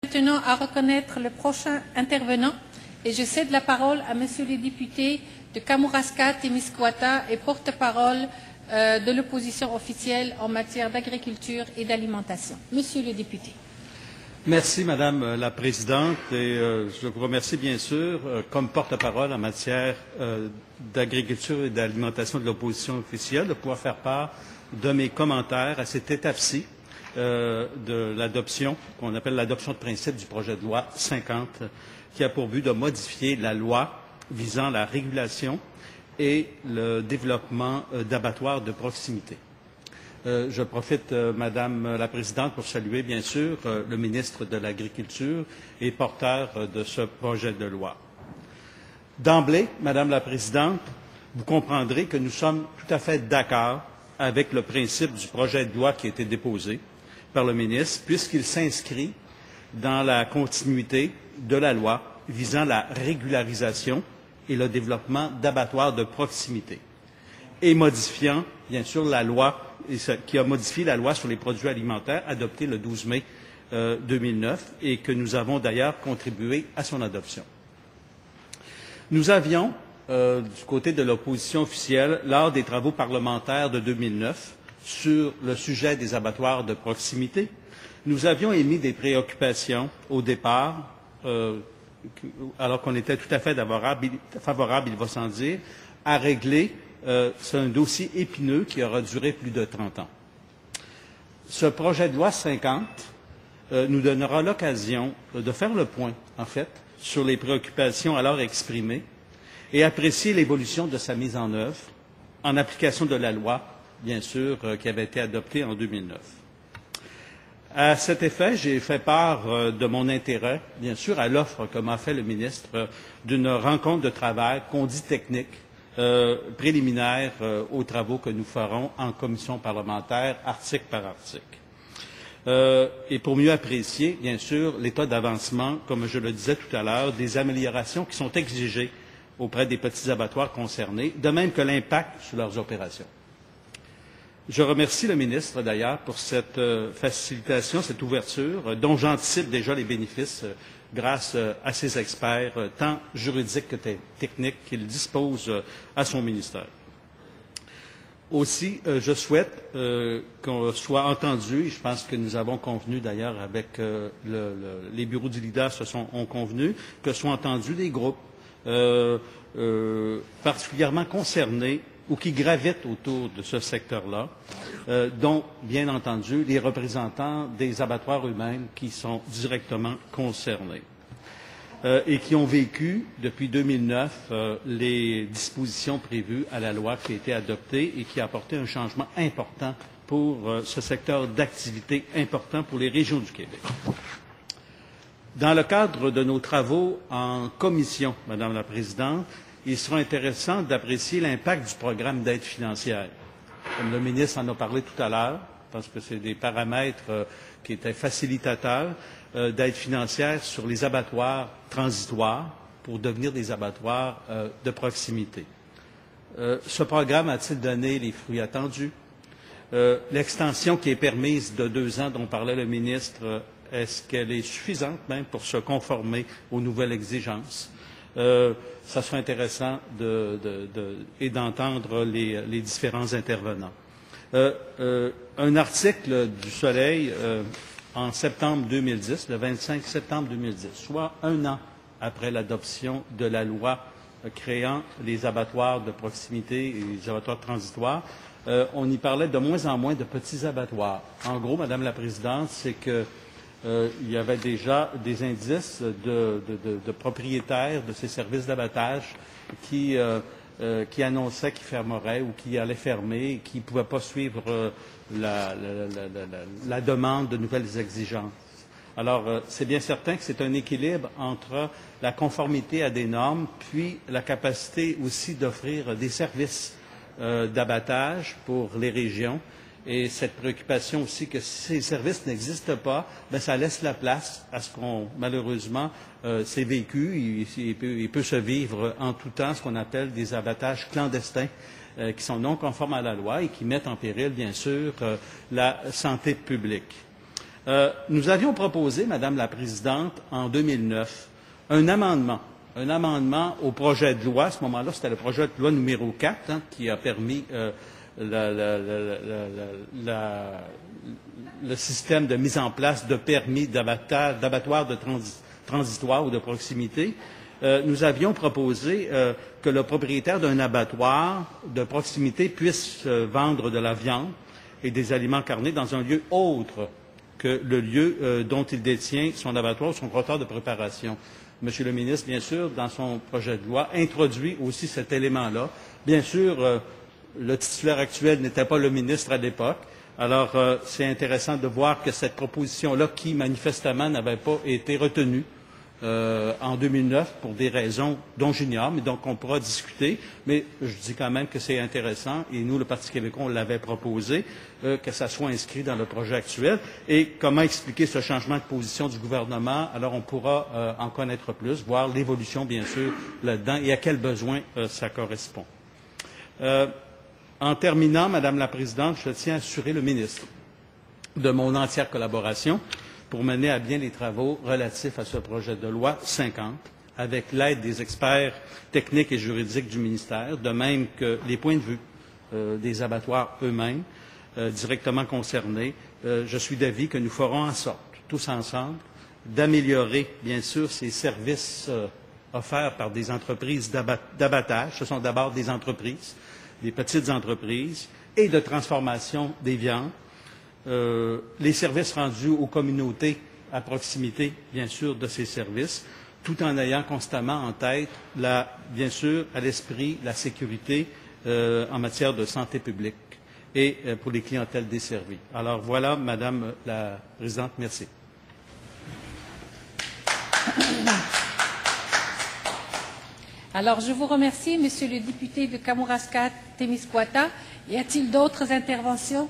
Maintenant à reconnaître le prochain intervenant et je cède la parole à Monsieur le député de Kamouraska, Témiscouata et porte-parole de l'opposition officielle en matière d'agriculture et d'alimentation. Monsieur le député. Merci, Madame la Présidente, et je vous remercie bien sûr, comme porte-parole en matière d'agriculture et d'alimentation de l'opposition officielle, de pouvoir faire part de mes commentaires à cette étape-ci de l'adoption, qu'on appelle l'adoption de principe du projet de loi 50, qui a pour but de modifier la loi visant la régulation et le développement d'abattoirs de proximité. Je profite, Madame la Présidente, pour saluer, bien sûr, le ministre de l'Agriculture et porteur de ce projet de loi. D'emblée, Madame la Présidente, vous comprendrez que nous sommes tout à fait d'accord avec le principe du projet de loi qui a été déposé par le ministre, puisqu'il s'inscrit dans la continuité de la loi visant la régularisation et le développement d'abattoirs de proximité et modifiant, bien sûr, la loi qui a modifié la loi sur les produits alimentaires adoptée le 12 mai 2009 et que nous avons d'ailleurs contribué à son adoption. Nous avions, du côté de l'opposition officielle, lors des travaux parlementaires de 2009 sur le sujet des abattoirs de proximité, nous avions émis des préoccupations au départ, alors qu'on était tout à fait favorable, il va sans dire, à régler c'est un dossier épineux qui aura duré plus de 30 ans. Ce projet de loi 50 nous donnera l'occasion de faire le point, en fait, sur les préoccupations alors exprimées et apprécier l'évolution de sa mise en œuvre en application de la loi, bien sûr, qui avait été adoptée en 2009. À cet effet, j'ai fait part de mon intérêt, bien sûr, à l'offre que m'a fait le ministre d'une rencontre de travail qu'on dit technique, préliminaire aux travaux que nous ferons en commission parlementaire, article par article. Et pour mieux apprécier, bien sûr, l'état d'avancement, comme je le disais tout à l'heure, des améliorations qui sont exigées auprès des petits abattoirs concernés, de même que l'impact sur leurs opérations. Je remercie le ministre, d'ailleurs, pour cette facilitation, cette ouverture, dont j'anticipe déjà les bénéfices grâce à ses experts, tant juridiques que techniques, qu'il dispose à son ministère. Aussi, je souhaite qu'on soit entendu, et je pense que nous avons convenu d'ailleurs avec les bureaux du leader ont convenu, que soient entendus des groupes particulièrement concernés ou qui gravitent autour de ce secteur-là, dont, bien entendu, les représentants des abattoirs eux-mêmes qui sont directement concernés et qui ont vécu, depuis 2009, les dispositions prévues à la loi qui a été adoptée et qui a apporté un changement important pour ce secteur d'activité important pour les régions du Québec. Dans le cadre de nos travaux en commission, Madame la Présidente, il sera intéressant d'apprécier l'impact du programme d'aide financière. Comme le ministre en a parlé tout à l'heure, parce que c'est des paramètres qui étaient facilitateurs d'aide financière sur les abattoirs transitoires pour devenir des abattoirs de proximité. Ce programme a-t-il donné les fruits attendus? L'extension qui est permise de 2 ans dont parlait le ministre, est-ce qu'elle est suffisante même pour se conformer aux nouvelles exigences? Ça sera intéressant et d'entendre les différents intervenants. Un article du Soleil en septembre 2010, le 25 septembre 2010, soit 1 an après l'adoption de la loi créant les abattoirs de proximité et les abattoirs transitoires, on y parlait de moins en moins de petits abattoirs. En gros, Madame la Présidente, c'est que il y avait déjà des indices de propriétaires de ces services d'abattage qui annonçaient qu'ils fermeraient ou qui allaient fermer et qui ne pouvaient pas suivre la demande de nouvelles exigences. Alors, c'est bien certain que c'est un équilibre entre la conformité à des normes, puis la capacité aussi d'offrir des services d'abattage pour les régions. Et cette préoccupation aussi que si ces services n'existent pas, bien, ça laisse la place à ce qu'on, malheureusement, c'est vécu, il peut se vivre en tout temps ce qu'on appelle des abattages clandestins qui sont non conformes à la loi et qui mettent en péril, bien sûr, la santé publique. Nous avions proposé, Madame la Présidente, en 2009, un amendement au projet de loi. À ce moment-là, c'était le projet de loi numéro 4 qui a permis le système de mise en place de permis d'abattoirs de transitoire ou de proximité. Nous avions proposé que le propriétaire d'un abattoir de proximité puisse vendre de la viande et des aliments carnés dans un lieu autre que le lieu dont il détient son abattoir ou son comptoir de préparation. Monsieur le ministre, bien sûr, dans son projet de loi, introduit aussi cet élément-là. Bien sûr, le titulaire actuel n'était pas le ministre à l'époque. Alors, c'est intéressant de voir que cette proposition-là, qui manifestement n'avait pas été retenue en 2009 pour des raisons dont j'ignore, mais donc on pourra discuter. Mais je dis quand même que c'est intéressant, et nous, le Parti québécois, on l'avait proposé, que ça soit inscrit dans le projet actuel. Et comment expliquer ce changement de position du gouvernement? Alors, on pourra en connaître plus, voir l'évolution, bien sûr, là-dedans, et à quels besoins ça correspond. En terminant, Madame la Présidente, je tiens à assurer le ministre de mon entière collaboration pour mener à bien les travaux relatifs à ce projet de loi 50, avec l'aide des experts techniques et juridiques du ministère, de même que les points de vue des abattoirs eux-mêmes, directement concernés. Je suis d'avis que nous ferons en sorte, tous ensemble, d'améliorer, bien sûr, ces services offerts par des entreprises d'abattage. Ce sont d'abord des entreprises, des petites entreprises, et de transformation des viandes. Les services rendus aux communautés à proximité, bien sûr, de ces services, tout en ayant constamment en tête, bien sûr, à l'esprit, la sécurité en matière de santé publique et pour les clientèles desservies. Alors voilà, Madame la Présidente, merci. Alors, je vous remercie, Monsieur le député de Kamouraska-Témiscouata. Y a-t-il d'autres interventions